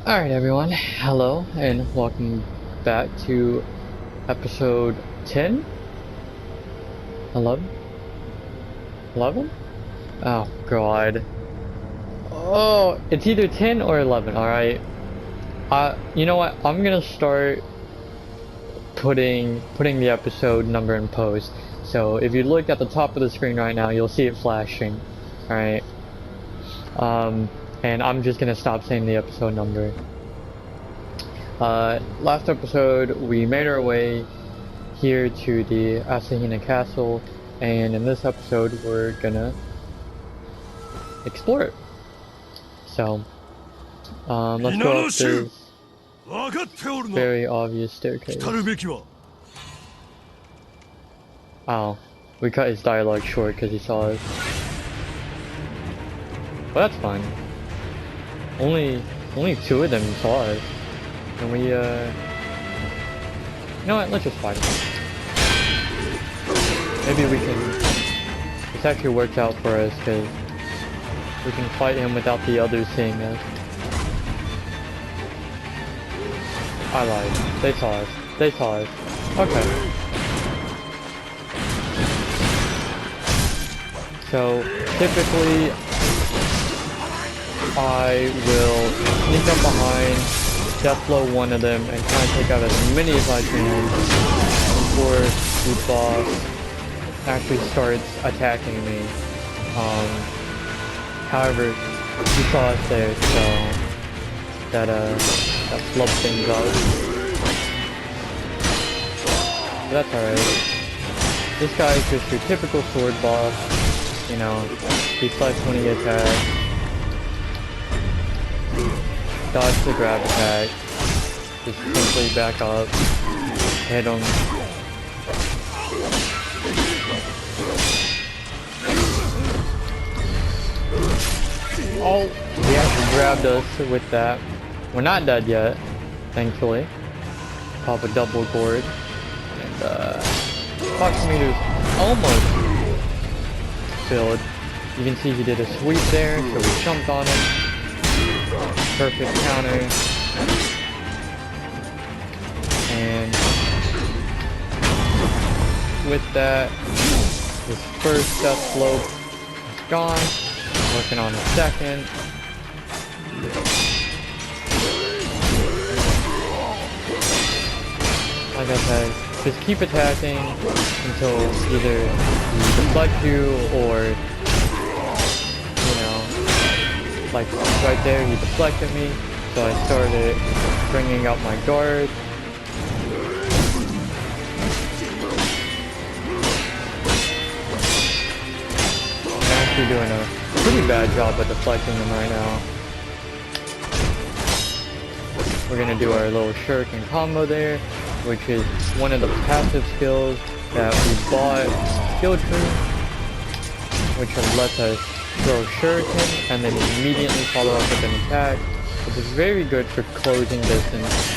Alright everyone, hello and welcome back to episode 10? 11? 11? Oh god. Oh, it's either 10 or 11, alright? You know what, I'm gonna start putting the episode number in post. So if you look at the top of the screen right now, you'll see it flashing, alright? And I'm just gonna stop saying the episode number. Last episode we made our way here to the Asahina Castle, and in this episode we're gonna explore it. So, let's go up this very obvious staircase. Oh, we cut his dialogue short because he saw us. But that's fine. Only two of them saw us. And we, you know what, let's just fight him. Maybe we can, this actually works out for us, because we can fight him without the others seeing us. I lied. They saw us. They saw us. Okay. So, typically, I will sneak up behind, death blow one of them, and try and take out as many as I can before the boss actually starts attacking me. However, he saw us there, so that flubbed things up. But that's alright. This guy is just your typical sword boss. You know, he slices when he attacks. Dodge the grab attack. Just simply back up. Hit him. Oh, he actually grabbed us with that. We're not dead yet, thankfully. Pop a double gourd. And, Fox meter's almost filled. You can see he did a sweep there, so we jumped on him. Perfect counter. And with that, his first death blow is gone. Working on a second. Like I said, just keep attacking until either he deflects you or, you know, like right there he deflected me, so I started bringing out my guard. I'm actually doing a pretty bad job at deflecting them right now. We're gonna do our little shuriken combo there, which is one of the passive skills that we bought skill tree, which lets us throw shuriken and then immediately follow up with an attack, which is very good for closing distance.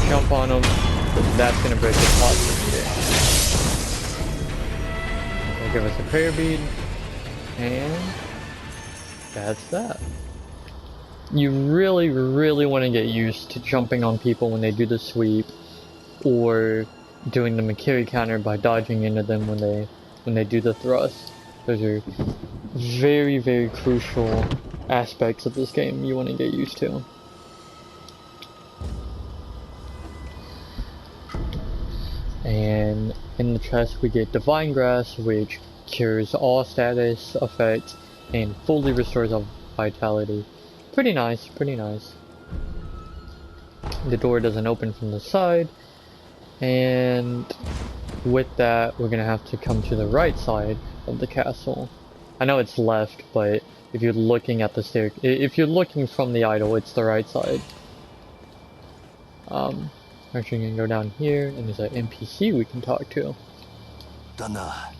Jump on them, that's gonna break the pot meter. Will give us a prayer bead, and that's that. You really want to get used to jumping on people when they do the sweep, or doing the Makiri counter by dodging into them when they do the thrust. Those are very crucial aspects of this game you want to get used to. And in the chest we get Divine Grass, which cures all status effects and fully restores our vitality. Pretty nice, pretty nice. The door doesn't open from the side, and with that we're gonna have to come to the right side of the castle. I know it's left, but if you're looking at the stair, if you're looking from the idol, it's the right side. Actually gonna go down here, and there's an NPC we can talk to. だな、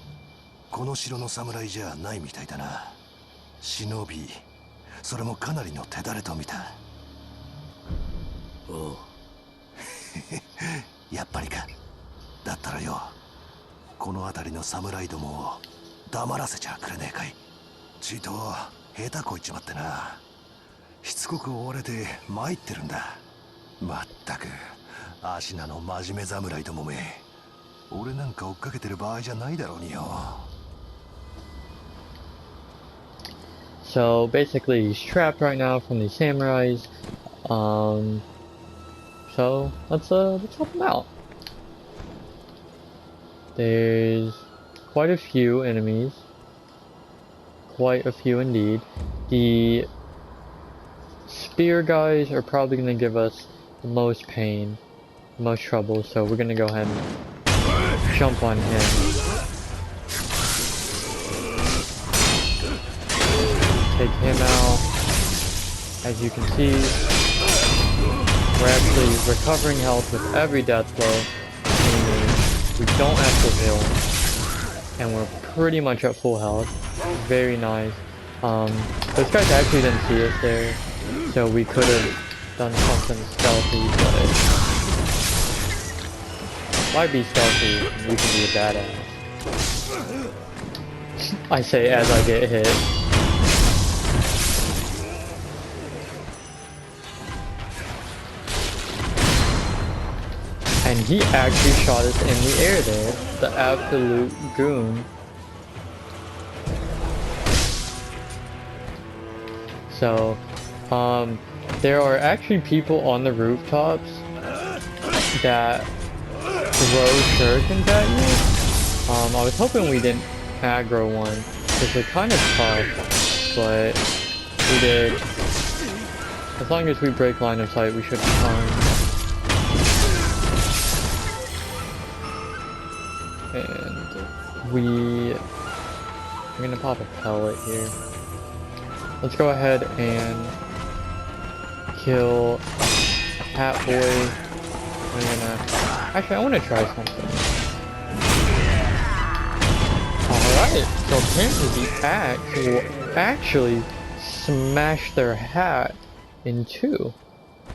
この城の侍じゃないみたいだな。忍び、それもかなりの手だれと見た。おう。やっぱりか。だったらよ、この辺りの侍どもを黙らせちゃくれねえかい。ちいと下手こいちまってな。しつこく追われて参ってるんだ。まったく芦名の真面目侍どもめ。俺なんか追っかけてる場合じゃないだろうによ。So basically he's trapped right now from these samurais. So let's help him out. There's quite a few enemies. Quite a few indeed. The spear guys are probably gonna give us the most pain, the most trouble, so we're gonna go ahead and jump on him. Take him out. As you can see, we're actually recovering health with every death blow, meaning we don't have to heal, and we're pretty much at full health. Very nice. Those guys actually didn't see us there, so we could have done something stealthy, but why be stealthy? We can be a badass. I say as I get hit. And he actually shot us in the air there, the absolute goon. So, there are actually people on the rooftops that throw shurikens at you. I was hoping we didn't aggro one, because they're kind of tough, but we did. As long as we break line of sight, we should be fine. And I'm gonna pop a pellet here. Let's go ahead and kill Hat Boy. Actually, I want to try something. Alright, so apparently the axe will actually smash their hat in two.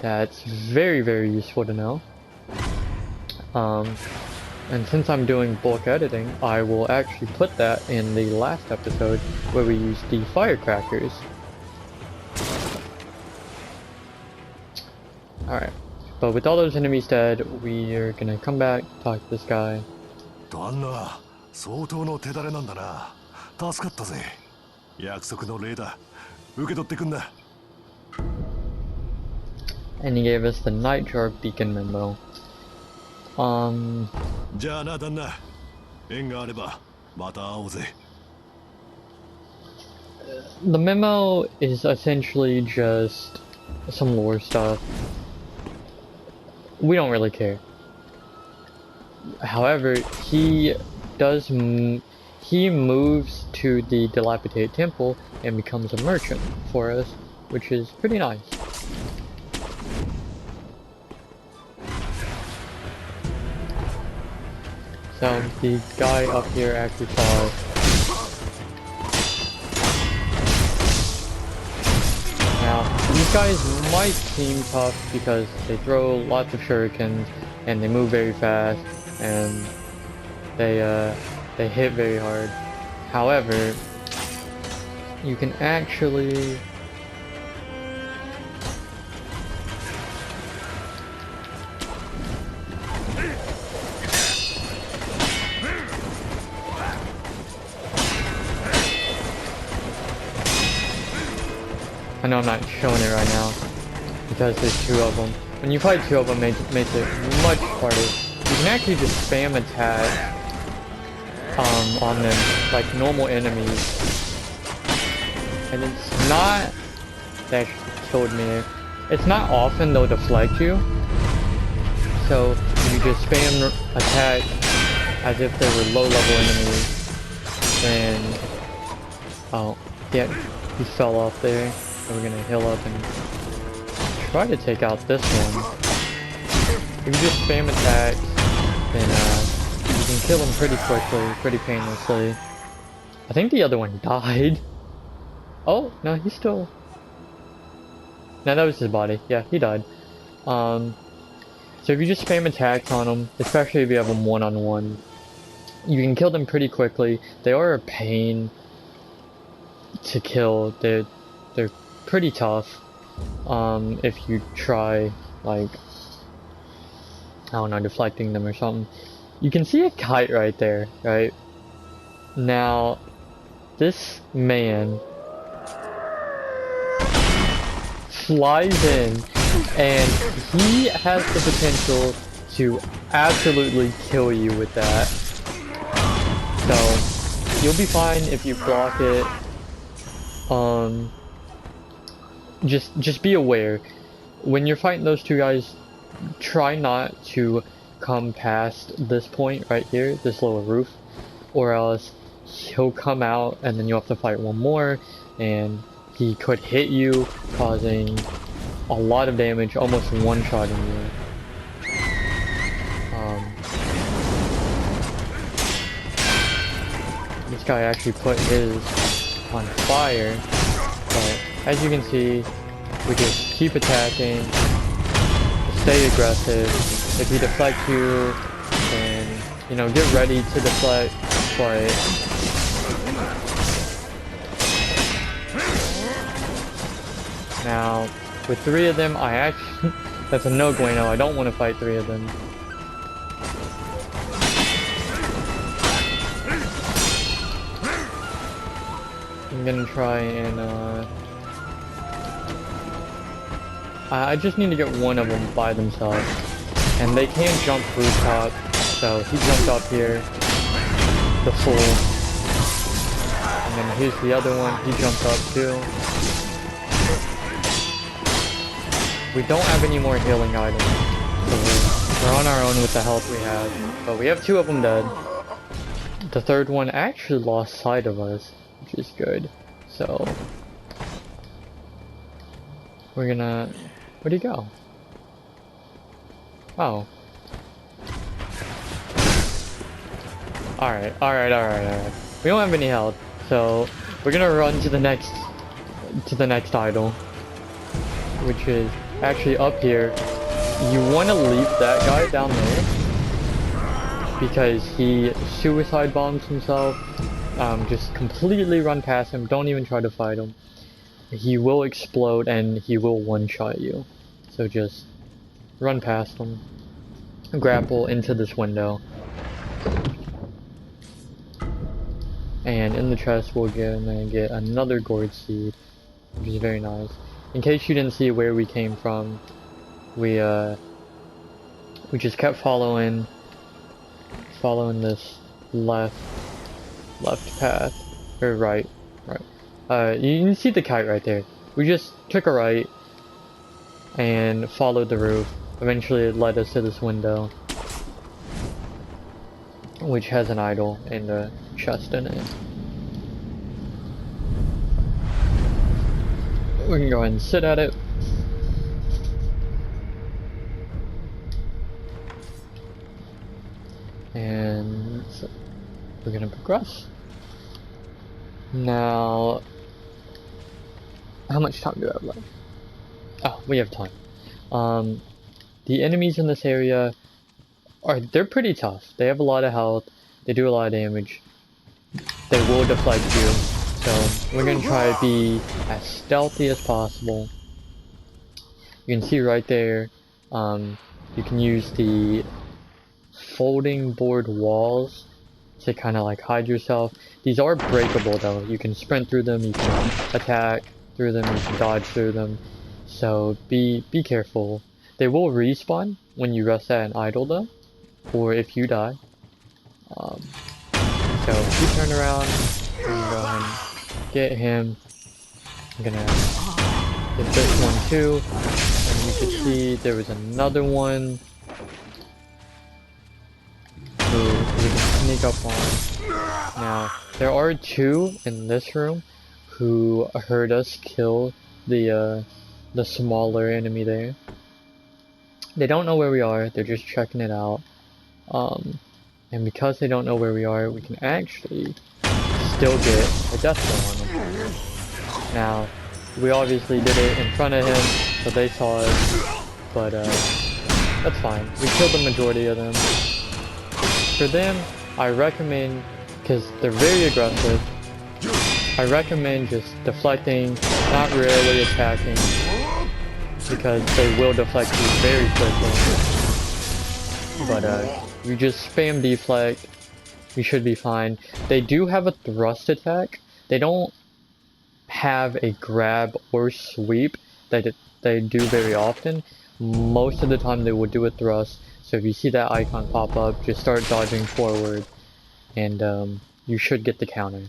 That's very, very useful to know. And since I'm doing bulk editing, I will actually put that in the last episode where we used the firecrackers. Alright, but with all those enemies dead, we are gonna come back, talk to this guy. 旦那、相当の手だれなんだな。助かったぜ。約束の礼だ。受け取ってくんな。And he gave us the Nightjar Beacon memo. じゃあな、旦那。縁があれば、また会おうぜ。The memo is essentially just some lore stuff. We don't really care. However, he moves to the dilapidated temple and becomes a merchant for us, which is pretty nice. So the guy up here actually saw us. Now, these guys might seem tough because they throw lots of shurikens and they move very fast and they hit very hard. However, you can actually I know I'm not showing it right now because there's two of them. When you fight two of them, it makes it much harder. You can actually just spam attack on them like normal enemies, and it's not that killed me. It's not often they'll deflect you, so you just spam attack as if they were low-level enemies. Then oh yeah, he fell off there. So we're gonna heal up and try to take out this one. If you just spam attacks, then you can kill them pretty quickly, pretty painlessly. I think the other one died. Oh, no, he's still... No, that was his body. Yeah, he died. So if you just spam attacks on them, especially if you have them one-on-one, you can kill them pretty quickly. They are a pain to kill. They're pretty tough. if you try, like, I don't know, deflecting them or something. You can see a kite right there, right? Now, this man flies in, and he has the potential to absolutely kill you with that. So, you'll be fine if you block it. Just be aware. When you're fighting those two guys, try not to come past this point right here, this little roof, or else he'll come out and then you'll have to fight one more, and he could hit you, causing a lot of damage, almost one-shotting you. This guy actually put his on fire, but as you can see, we just keep attacking, just stay aggressive. If he deflects you, then, you know, get ready to deflect, but now, with 3 of them, I actually, that's a no bueno, I don't want to fight 3 of them. I'm gonna try and, I just need to get one of them by themselves. And they can jump rooftop, so he jumped up here, the fool. And then here's the other one, he jumped up too. We don't have any more healing items, so we're on our own with the health we have. But we have 2 of them dead. The 3rd one actually lost sight of us, which is good. So we're gonna... Where'd he go? Oh. Alright. We don't have any health, so we're gonna run to the next idol, which is actually up here. You want to leave that guy down there because he suicide bombs himself. Just completely run past him. Don't even try to fight him. He will explode and he will one-shot you. So just run past him. Grapple into this window. And in the chest we're gonna get another gourd seed, which is very nice. In case you didn't see where we came from, we just kept following this left path, or right. You can see the kite right there. We just took a right and followed the roof. Eventually it led us to this window, which has an idol and a chest in it. We can go ahead and sit at it. And so we're gonna progress. Now, how much time do I have left? Oh, we have time. The enemies in this area they're pretty tough. They have a lot of health. They do a lot of damage. They will deflect you. So we're gonna try to be as stealthy as possible. You can see right there. You can use the folding board walls to kind of like hide yourself. These are breakable though. You can sprint through them. You can attack through them. You can dodge through them. So be careful. They will respawn when you rest at an idle though, or if you die. So if you turn around, I'm gonna go ahead and get him. I'm gonna get this one too. And you can see there was another one who we can sneak up on. Now there are 2 in this room who heard us kill the smaller enemy there. They don't know where we are, they're just checking it out. And because they don't know where we are, we can actually still get a death blow on them. Now, we obviously did it in front of him, so they saw us, but that's fine. We killed the majority of them. For them, I recommend, because they're very aggressive, I recommend just deflecting, not really attacking. because they will deflect you very quickly. But you just spam deflect, you should be fine. They do have a thrust attack. They don't have a grab or sweep that they do very often. Most of the time they will do a thrust. So if you see that icon pop up, just start dodging forward, and you should get the counter.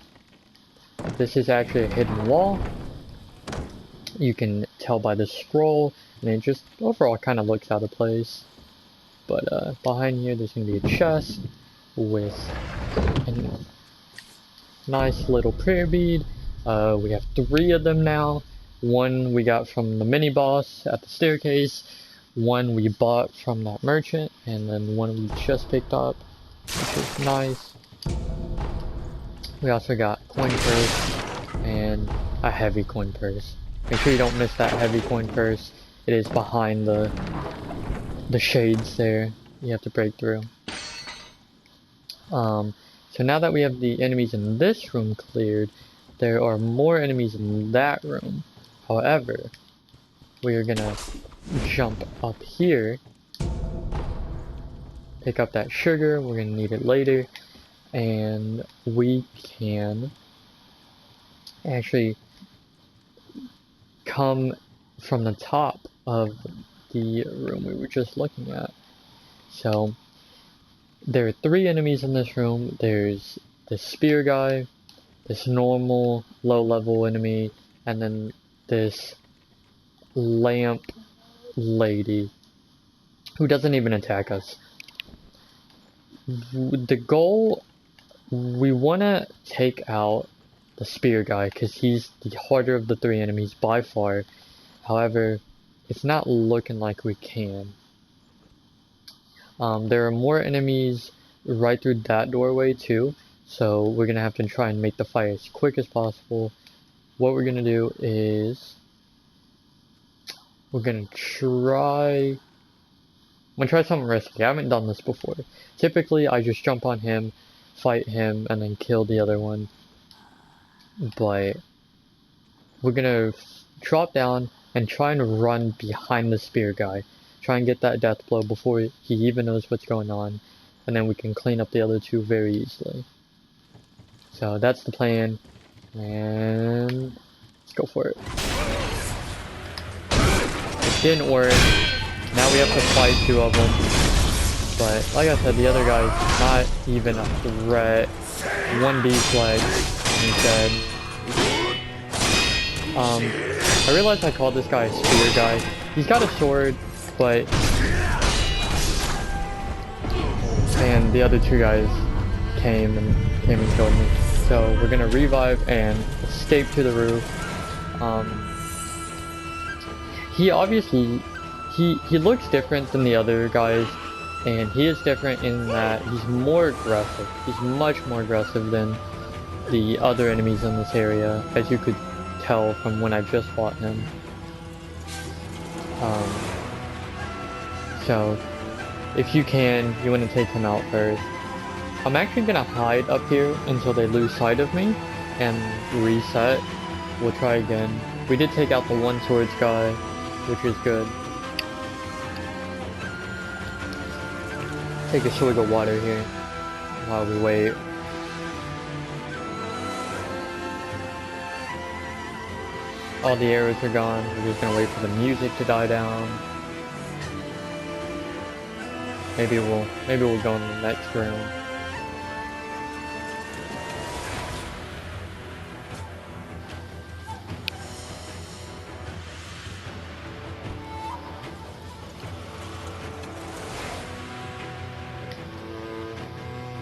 This is actually a hidden wall. You can tell by the scroll, and it just overall kind of looks out of place. But behind here, there's going to be a chest with a nice little prayer bead. We have 3 of them now. One we got from the mini boss at the staircase. One we bought from that merchant, and then one we just picked up, which is nice. We also got coin purse and a heavy coin purse. Make sure you don't miss that heavy coin purse. It is behind the shades there. You have to break through. So now that we have the enemies in this room cleared, there are more enemies in that room. However, we are gonna jump up here, pick up that sugar. We're gonna need it later, and we can actually come from the top of the room we were just looking at. So there are 3 enemies in this room. There's this spear guy, this normal low level enemy, and then this lamp lady who doesn't even attack us. The goal, we want to take out the spear guy because he's the harder of the 3 enemies by far. However, it's not looking like we can. There are more enemies right through that doorway too, so we're gonna have to try and make the fight as quick as possible. What we're gonna do is I'm gonna try something risky. I haven't done this before. Typically I just jump on him, fight him, and then kill the other one. But we're gonna drop down and try and run behind the spear guy. Try and get that death blow before he even knows what's going on, and then we can clean up the other 2 very easily. So that's the plan, and let's go for it. It didn't work. Now we have to fight 2 of them. But like I said, the other guy's not even a threat. 1 deflect, and he's dead. I realized I called this guy a spear guy. He's got a sword, but and the other 2 guys came and killed me. So we're gonna revive and escape to the roof. He obviously he looks different than the other guys, and he is different in that he's more aggressive. He's much more aggressive than the other enemies in this area, as you could tell from when I just fought him. So if you can, you want to take him out first. I'm actually gonna hide up here until they lose sight of me and reset. We'll try again. We did take out the 1 swords guy, which is good. Take a swig of water here while we wait. All the arrows are gone. We're just gonna wait for the music to die down. Maybe we'll go in the next room.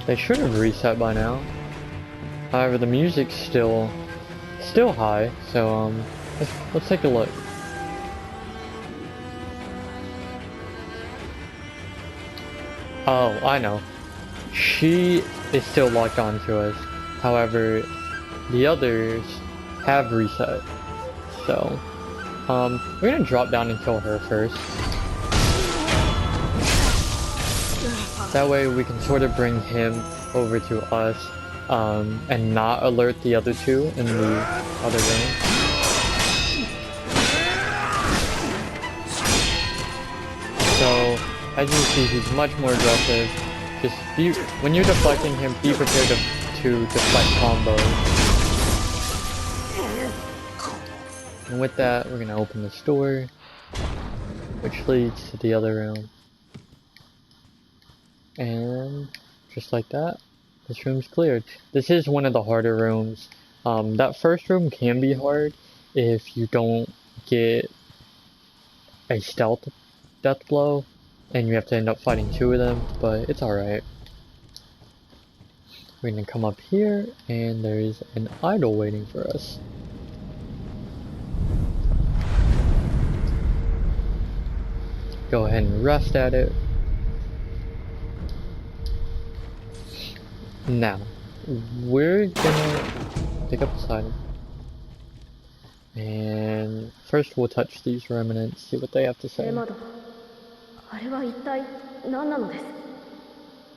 They should have reset by now. However, the music's still high, so let's take a look. Oh, I know. She is still locked onto us. However, the others have reset. So, we're gonna drop down and kill her first. That way we can sort of bring him over to us, and not alert the other 2 in the other room. As you see, he's much more aggressive. Just be, when you're deflecting him, be prepared to deflect combos. And with that, we're gonna open this door, which leads to the other room. And just like that, this room's cleared. This is one of the harder rooms. That first room can be hard if you don't get a stealth death blow, and you have to end up fighting 2 of them, but it's alright. We're gonna come up here, and there's an idol waiting for us. Go ahead and rest at it. Now, we're gonna pick up this item. And first we'll touch these remnants, see what they have to say. あれは一体何なのです。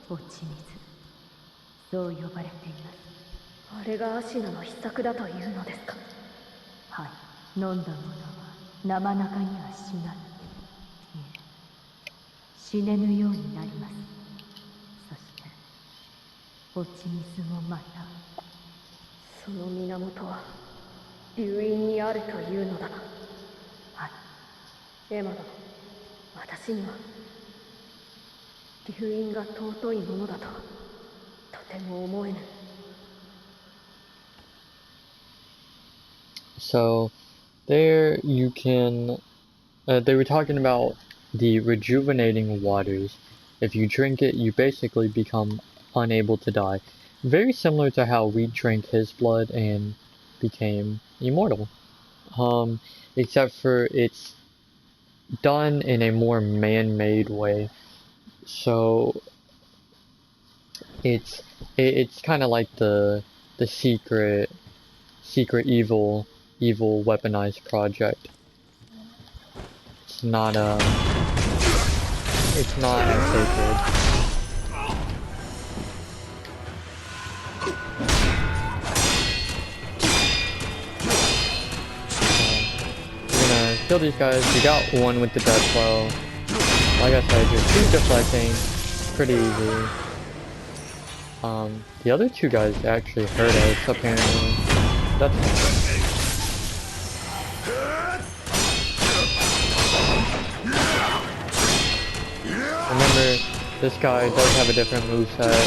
落ち水、そう呼ばれています。あれがアシナの秘策だというのですか。はい、飲んだ者は生中には死なぬ。いえ、死ねぬようになります。そして落ち水もまた。その源は流因にあるというのだな。はい、エマ殿。私には流因が尊いものだととても思えぬ。 So there you can they were talking about the rejuvenating waters. If you drink it, you basically become unable to die. Very similar to how we drank his blood and became immortal. Except for it's done in a more man-made way, so it's kind of like the secret evil weaponized project. It's not as sacred. Kill these guys. We got one with the death blow. Like I said, just keep deflecting. Pretty easy. The other 2 guys actually hurt us, apparently. That's fine. Remember, this guy does have a different moveset.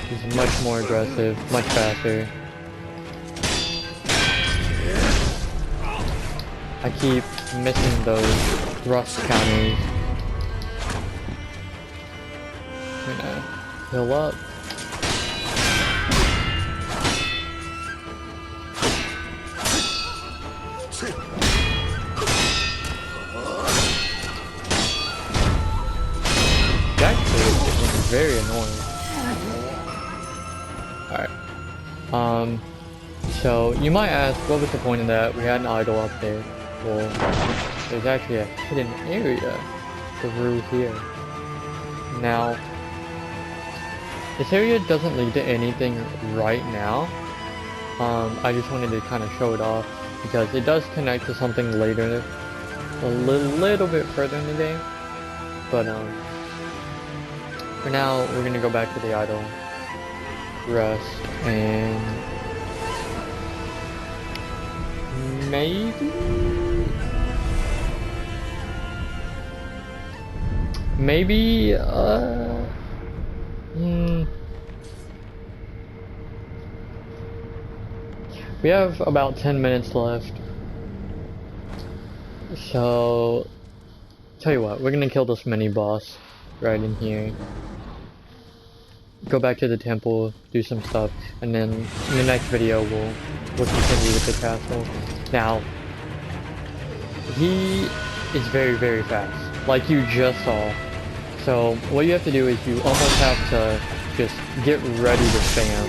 He's much more aggressive, much faster. I keep missing those thrust counters. I'm gonna heal up. Actually, it's very annoying. Alright. So you might ask, what was the point of that? We had an idol up there. Well, there's actually a hidden area through here. Now, this area doesn't lead to anything right now. I just wanted to kind of show it off because it does connect to something later, a little bit further in the game. But for now, we're gonna go back to the idol, rest, and maybe we have about 10 minutes left. So, tell you what, we're gonna kill this mini boss right in here. Go back to the temple, do some stuff, and then in the next video we'll continue with the castle. Now, he is very, very fast, like you just saw. So what you have to do is you almost have to just get ready to spam.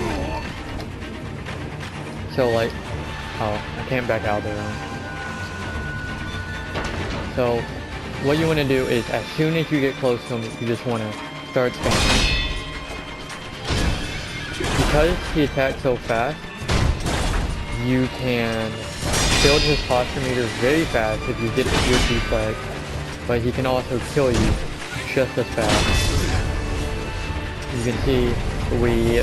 So like, oh, I can't back out there. So what you want to do is as soon as you get close to him, you just want to start spamming. Because he attacks so fast, you can build his posture meter very fast if you get your deflect, but he can also kill you just as fast. You can see we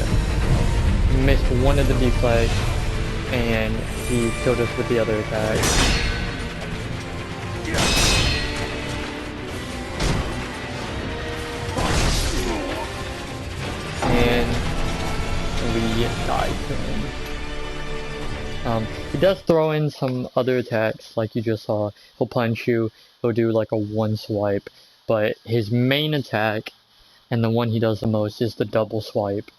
missed one of the deflects and he killed us with the other attack. And we died to him. He does throw in some other attacks, like you just saw. He'll punch you, he'll do like a one swipe, but his main attack, and the one he does the most, is the double swipe.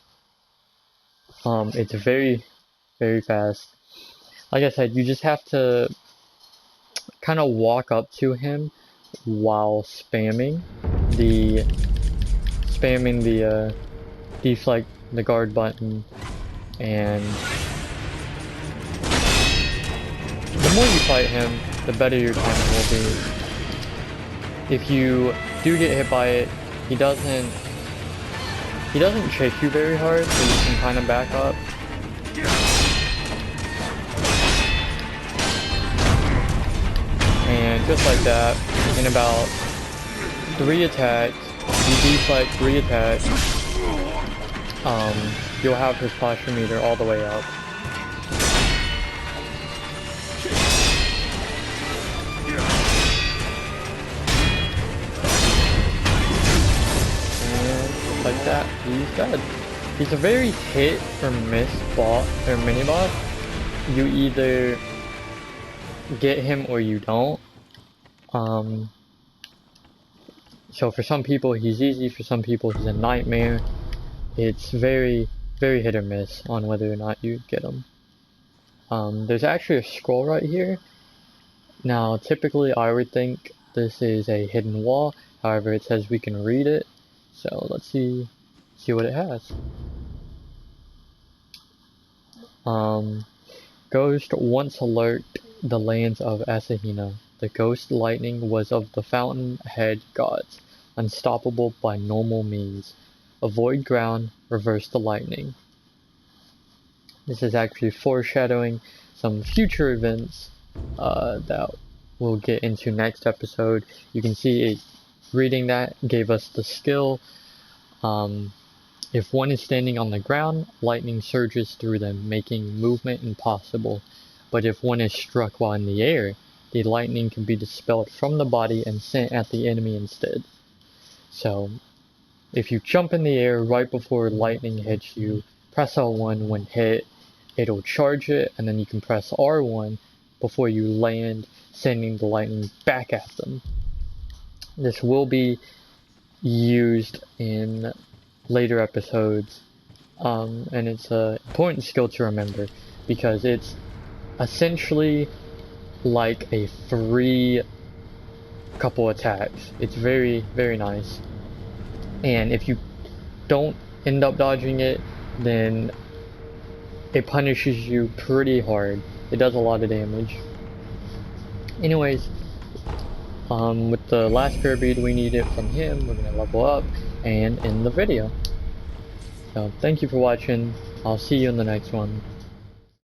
It's very, very fast. Like I said, you just have to kind of walk up to him while spamming the deflect, the guard button, and the more you fight him, the better your timing will be. If you do get hit by it, he doesn't chase you very hard, so you can kind of back up. And just like that, in about 3 attacks, you deflect 3 attacks, you'll have his posture meter all the way up. Like that, he's dead. He's a very hit or miss boss or mini boss. You either get him or you don't. So for some people he's easy, for some people he's a nightmare. It's very, very hit or miss on whether or not you get him. There's actually a scroll right here. Now typically I would think this is a hidden wall, however it says we can read it. So let's see what it has. Ghost once lurked the lands of Asahina. The ghost lightning was of the fountainhead gods, unstoppable by normal means. Avoid ground, reverse the lightning. This is actually foreshadowing some future events that we'll get into next episode. You can see it. Reading that gave us the skill. If one is standing on the ground, lightning surges through them, making movement impossible. But if one is struck while in the air, the lightning can be dispelled from the body and sent at the enemy instead. So, if you jump in the air right before lightning hits you, press L1 when hit, it'll charge it, and then you can press R1 before you land, sending the lightning back at them. This will be used in later episodes, and it's an important skill to remember because it's essentially like a free couple attacks. It's very, very nice, and if you don't end up dodging it, then it punishes you pretty hard. It does a lot of damage. Anyways, with the last prayer bead we needed from him, we're going to level up and end the video. So thank you for watching. I'll see you in the next one.